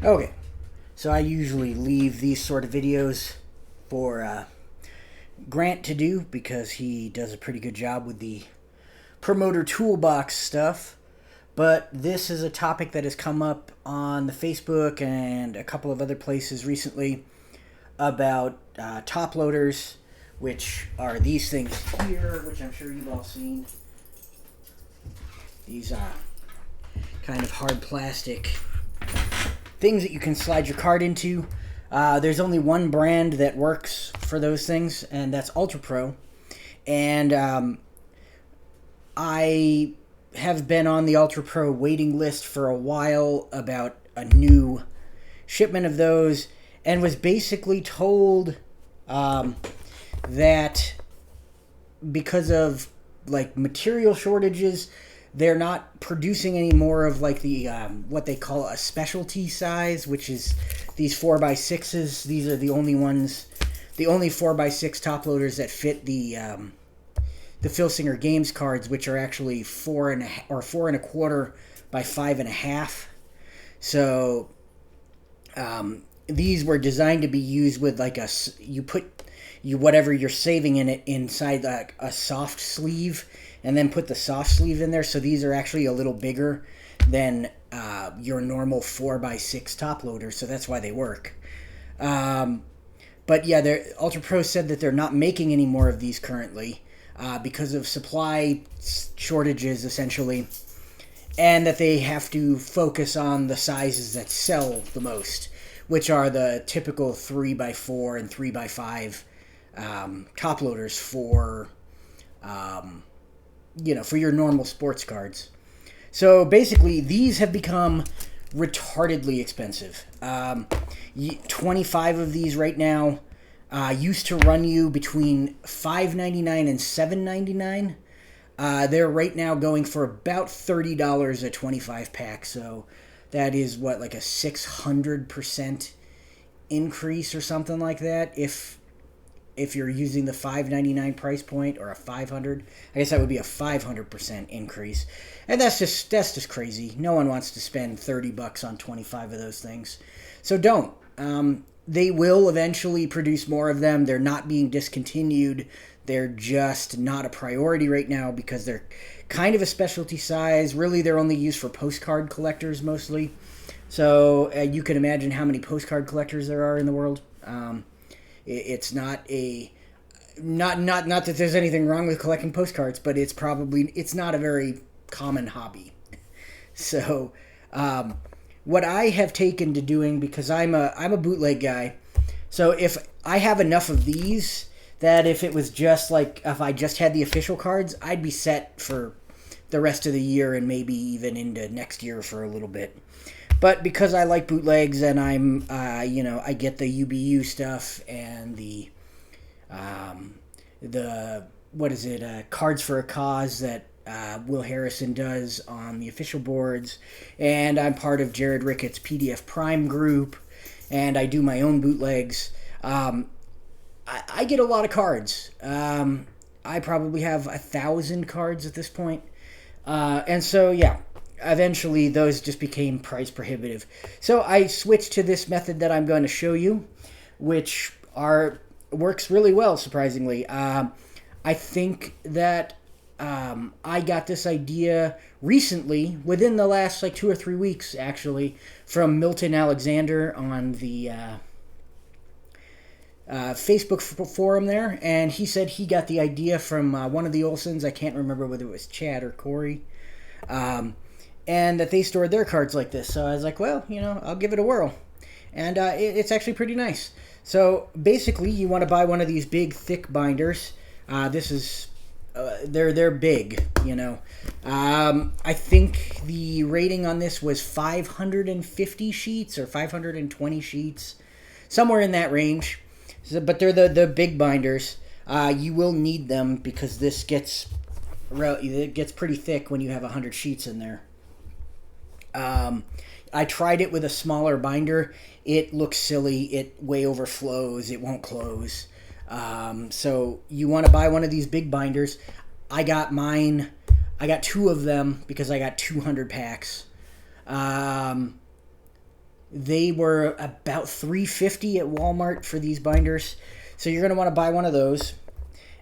Okay, so I usually leave these sort of videos for Grant to do because he does a pretty good job with the promoter toolbox stuff. But this is a topic that has come up on the Facebook and a couple of other places recently about top loaders, which are these things here, which I'm sure you've all seen. These kind of hard plastic things that you can slide your card into. There's only one brand that works for those things, and that's Ultra Pro. And I have been on the Ultra Pro waiting list for a while about a new shipment of those, and was basically told that because of like material shortages, they're not producing any more of like the what they call a specialty size, which is these 4x6s. These are the only ones, the only 4x6 top loaders that fit the Filsinger Games cards, which are actually 4.25 by 5.5. So these were designed to be used with like whatever you're saving in it inside like a soft sleeve, and then put the soft sleeve in there. So these are actually a little bigger than your normal 4x6 top loader, so that's why they work. But yeah, Ultra Pro said that they're not making any more of these currently because of supply shortages, essentially, and that they have to focus on the sizes that sell the most, which are the typical 3x4 and 3x5 top loaders for for your normal sports cards. So basically, these have become retardedly expensive. 25 of these right now used to run you between $5.99 and $7.99. They're right now going for about $30 a 25 pack. So that is what, like a 600% increase or something like that. If you're using the $5.99 price point, or a 500, I guess that would be a 500% increase, and that's just crazy. No one wants to spend $30 on 25 of those things, so don't. They will eventually produce more of them. They're not being discontinued. They're just not a priority right now because they're kind of a specialty size. Really, they're only used for postcard collectors mostly. So you can imagine how many postcard collectors there are in the world. It's not that there's anything wrong with collecting postcards, but it's not a very common hobby. So, what I have taken to doing, because I'm a bootleg guy, so if I have enough of these that if it was just like if I just had the official cards, I'd be set for the rest of the year and maybe even into next year for a little bit. But because I like bootlegs and I'm, I get the UBU stuff and the Cards for a Cause that Will Harrison does on the official boards, and I'm part of Jared Ricketts' PDF Prime group, and I do my own bootlegs. I get a lot of cards. I probably have 1,000 cards at this point, and so yeah. Eventually, those just became price prohibitive. So I switched to this method that I'm going to show you, which works really well, surprisingly. I think that I got this idea recently, within the last 2 or 3 weeks, actually, from Milton Alexander on the Facebook forum there, and he said he got the idea from one of the Olsons. I can't remember whether it was Chad or Corey. And that they stored their cards like this. So I was like, well, I'll give it a whirl. And it's actually pretty nice. So basically, you want to buy one of these big, thick binders. This is, they're big, I think the rating on this was 550 sheets or 520 sheets. Somewhere in that range. So, but they're the big binders. You will need them because it gets pretty thick when you have 100 sheets in there. I tried it with a smaller binder. It looks silly. It way overflows. It won't close. So you want to buy one of these big binders. I got mine. I got 2 of them because I got 200 packs. They were about $3.50 at Walmart for these binders. So you're going to want to buy one of those.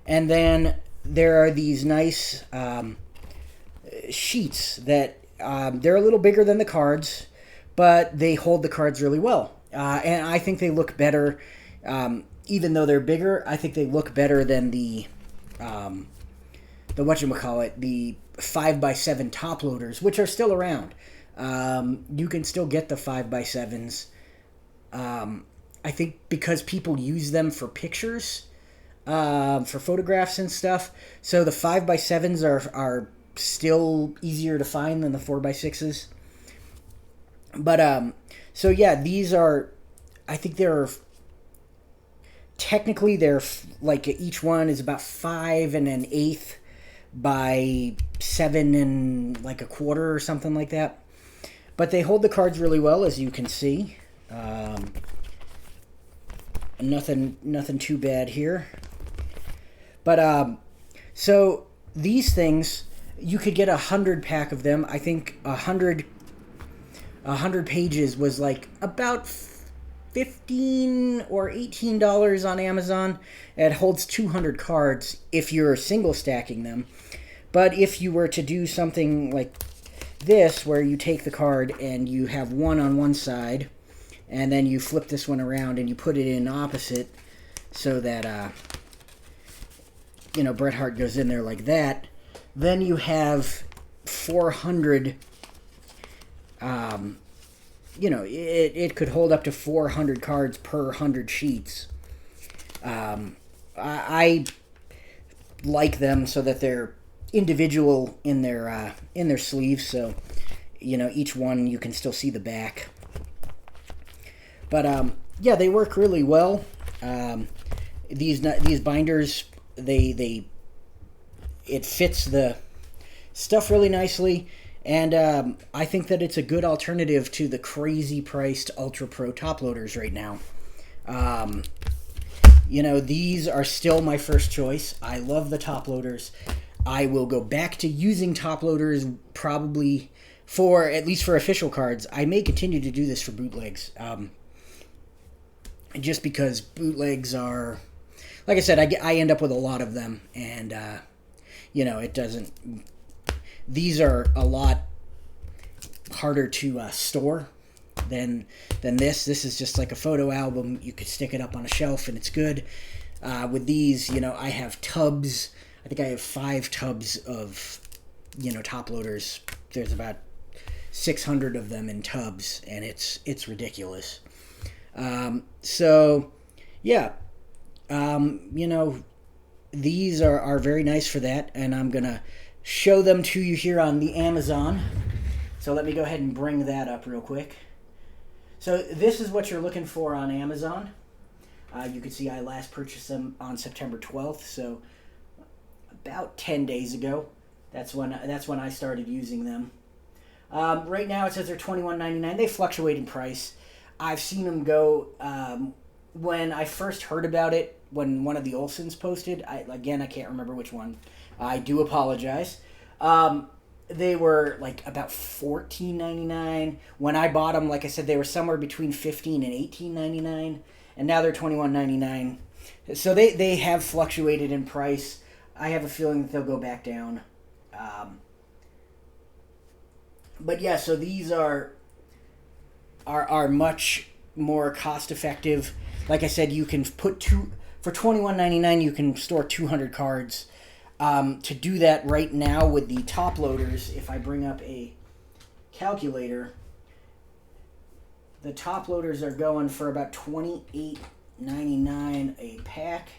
And then there are these nice sheets that they're a little bigger than the cards, but they hold the cards really well. And I think they look better, even though they're bigger. I think they look better than the whatchamacallit, the 5x7 top loaders, which are still around. You can still get the 5x7s. I think because people use them for pictures, for photographs and stuff. So the 5x7s are still easier to find than the 4x6s. But, so yeah, these are, I think technically they're like each one is about 5 1/8 by 7 1/4 or something like that. But they hold the cards really well, as you can see. Nothing too bad here. But so these things, you could get 100 pack of them. I think 100 pages was like about $15 or $18 on Amazon. It holds 200 cards if you're single stacking them. But if you were to do something like this, where you take the card and you have one on one side, and then you flip this one around and you put it in opposite, so that Bret Hart goes in there like that, then you have 400. It could hold up to 400 cards per 100 sheets. I like them so that they're individual in their sleeves, so each one you can still see the back. But yeah, they work really well. These binders, it fits the stuff really nicely, and I think that it's a good alternative to the crazy priced Ultra Pro top loaders right now. These are still my first choice. I love the top loaders. I will go back to using top loaders probably at least for official cards. I may continue to do this for bootlegs. Just because bootlegs are, like I said, I end up with a lot of them, and it doesn't. These are a lot harder to store than this. This is just like a photo album. You could stick it up on a shelf and it's good. With these, I have tubs. I think I have 5 tubs of, top loaders. There's about 600 of them in tubs, and it's ridiculous. So, yeah, these are very nice for that, and I'm going to show them to you here on the Amazon. So let me go ahead and bring that up real quick. So this is what you're looking for on Amazon. You can see I last purchased them on September 12th, so about 10 days ago. That's when I started using them. Right now it says they're $21.99. They fluctuate in price. I've seen them go, when I first heard about it, when one of the Olsons posted, I can't remember which one. I do apologize. They were like about $14.99. When I bought them, like I said, they were somewhere between $15 and $18.99, and now they're $21.99. So they have fluctuated in price. I have a feeling that they'll go back down. But yeah, so these are much more cost effective. Like I said, you can for $21.99 you can store 200 cards. To do that right now with the top loaders, if I bring up a calculator, the top loaders are going for about $28.99 a pack.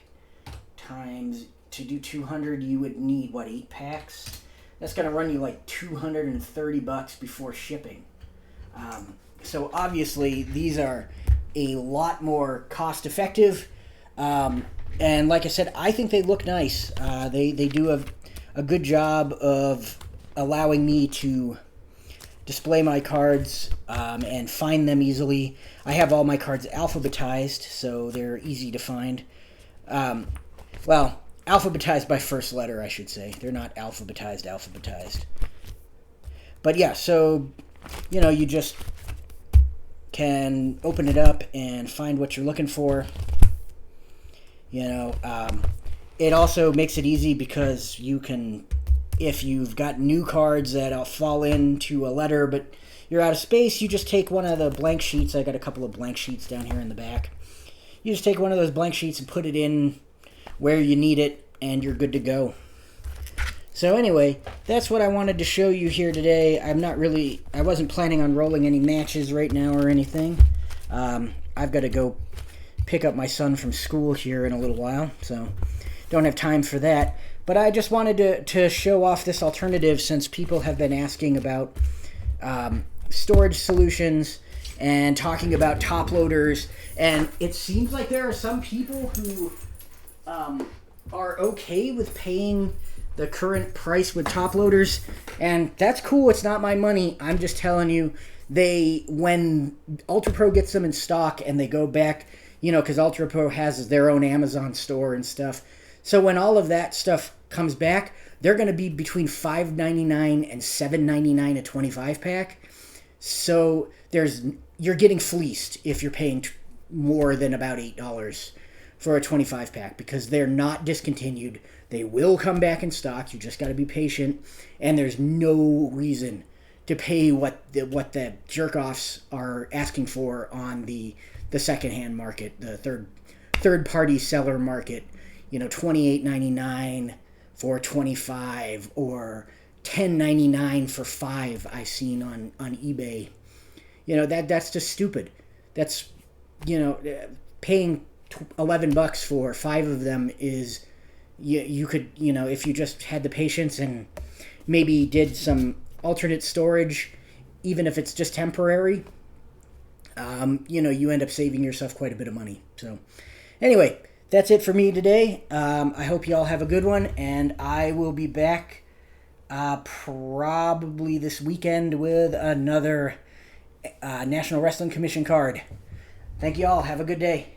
Times, to do 200, you would need, 8 packs? That's going to run you like $230 before shipping. So obviously, these are a lot more cost effective. And like I said, I think they look nice. They do a good job of allowing me to display my cards and find them easily. I have all my cards alphabetized, so they're easy to find. Alphabetized by first letter, I should say. They're not alphabetized. But yeah, so, you just can open it up and find what you're looking for. It also makes it easy because you can, if you've got new cards that fall into a letter but you're out of space, you just take one of the blank sheets. I got a couple of blank sheets down here in the back. You just take one of those blank sheets and put it in where you need it, and you're good to go. So anyway, that's what I wanted to show you here today. I wasn't planning on rolling any matches right now or anything. I've got to go pick up my son from school here in a little while, so don't have time for that. But I just wanted to show off this alternative since people have been asking about storage solutions and talking about top loaders. And it seems like there are some people who are okay with paying the current price with top loaders, and that's cool. It's not my money. I'm just telling you, when Ultra Pro gets them in stock and they go back, because Ultra Pro has their own Amazon store and stuff. So when all of that stuff comes back, they're going to be between $5.99 and $7.99 a 25 pack. So you're getting fleeced if you're paying more than about $8 for a 25 pack, because they're not discontinued. They will come back in stock. You just got to be patient, and there's no reason to pay what the jerk-offs are asking for on the secondhand market, the third party seller market. $28.99 for 25 or $10.99 for 5. I've seen on eBay. That's just stupid. That's paying $11 for 5 of them is. You could, if you just had the patience and maybe did some alternate storage, even if it's just temporary, you end up saving yourself quite a bit of money. So anyway, that's it for me today. I hope you all have a good one, and I will be back probably this weekend with another National Wrestling Commission card. Thank you all. Have a good day.